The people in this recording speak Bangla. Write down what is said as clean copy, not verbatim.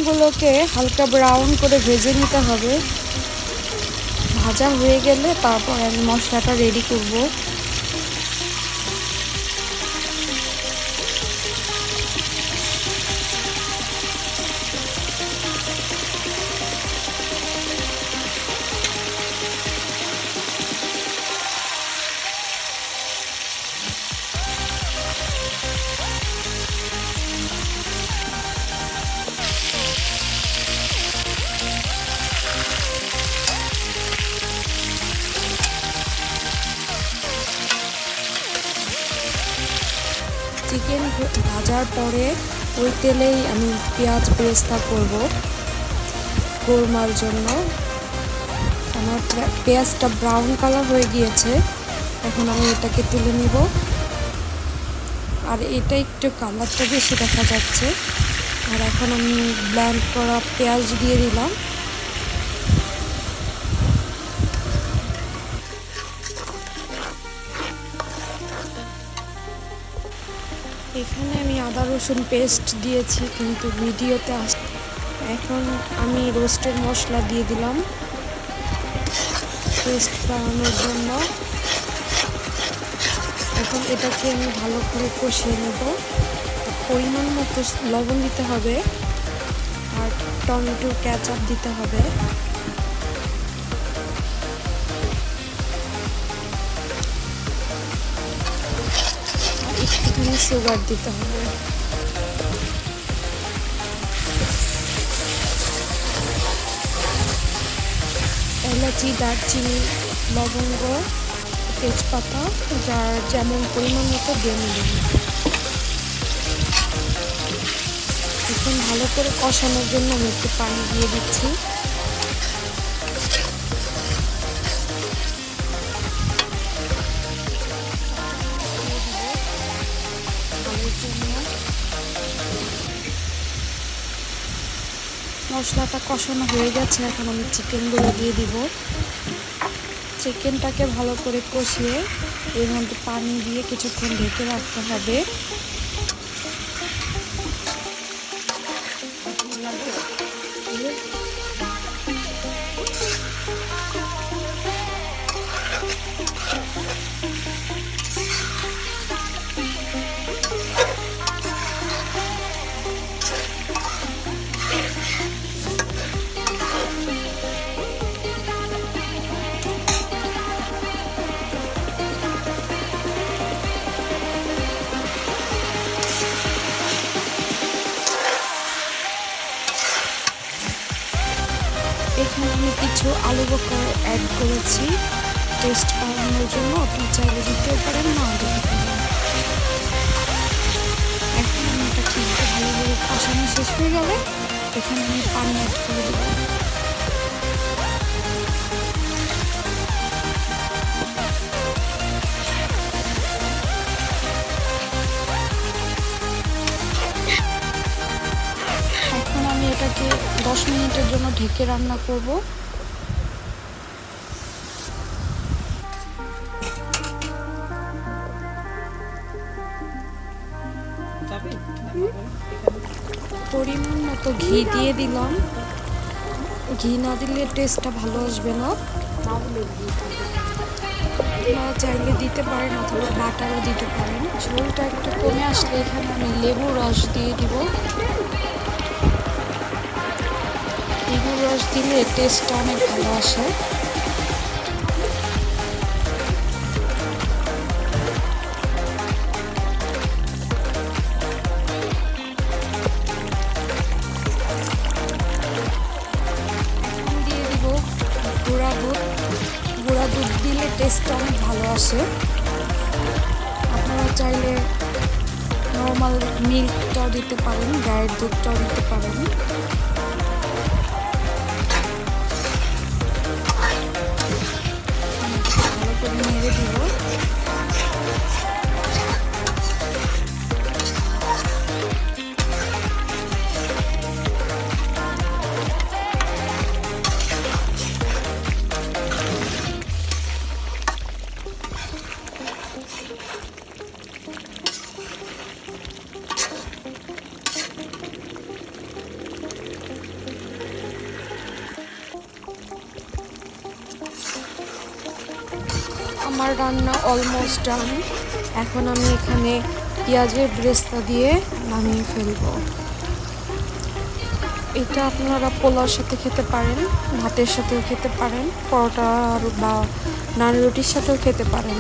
চিকেনগুলোকে হালকা ব্রাউন করে ভেজে নিতে হবে। ভাজা হয়ে গেলে তারপর আমি মশলাটা রেডি করব। চিকেন ভাজার পরে ওই তেলেই আমি পেঁয়াজ বেরেস্তা করব কোরমার জন্য। আমার পেঁয়াজটা ব্রাউন কালার হয়ে গিয়েছে, এখন আমি এটাকে তুলে নিব। আর এটা একটু কালারটা বেশি দেখা যাচ্ছে। আর এখন আমি ব্লেন্ড করা পেঁয়াজ দিয়ে দিলাম। এখানে আমি আদা রসুন পেস্ট দিয়েছি কিন্তু ভিডিওতে এখন আমি রোস্টের মশলা দিয়ে দিলাম পেস্ট বানানোর জন্য। এখন এটাকে আমি ভালো করে কষিয়ে নেব। পরিমাণ মতো লবণ দিতে হবে আর টমেটো কেচাপ দিতে হবে। আর একটুখানি সুগার দিতে হবে। এলাচি, দারচিনি, লবঙ্গ, তেজপাতা যার যেমন পরিমাণ মতো দিয়ে নেবেন। এখন ভালো করে কষানোর জন্য আমি একটু পানি দিয়ে দিচ্ছি। মশলাটা কষানো হয়ে গেছে, এখন আমি চিকেনগুলো দিয়ে দিব। চিকেনটাকে ভালো করে কষিয়ে এর মধ্যে পানি দিয়ে কিছুক্ষণ ঢেকে রাখতে হবে। এখানে আমি কিছু আলু বখরা অ্যাড করেছি টেস্ট বাড়ানোর জন্য। আপনি চাইলে দিতেও পারেন, নাও দিতে পারেন। এখন আমি এটা ঠিক ভালোভাবে কষানো শেষ হয়ে গেলে এখানে আমি পানি অ্যাড করে দেব। এখন আমি এটাকে 10 মিনিটের জন্য ঢেকে রান্না করব। পরিমাণ মতো ঘি দিয়ে দিলাম। ঘি না দিলে টেস্টটা ভালো আসবে না। আপনারা চাইলে দিতে পারেন অথবা বাটারও দিতে পারেন। ঝোলটা একটু কমে আসলে এখানে আমি লেবুর রস দিয়ে দিব। লেবুর রস দিলে টেস্টটা অনেক ভালো আসে। গুঁড়া দুধ দিলে টেস্টটা অনেক ভালো আসে। আপনারা চাইলে নর্মাল মিল্কটাও দিতে পারেন, গায়ের দুধটাও দিতে পারেন। ভালো করে নেড়ে দিব। আমার রান্না অলমোস্ট ডান। এখন আমি এখানে পেঁয়াজের ব্রেস্তা দিয়ে নামিয়ে ফেলবো। এটা আপনারা পোলাওর সাথে খেতে পারেন, ভাতের সাথেও খেতে পারেন, পরোটা বা নান রুটির সাথেও খেতে পারেন।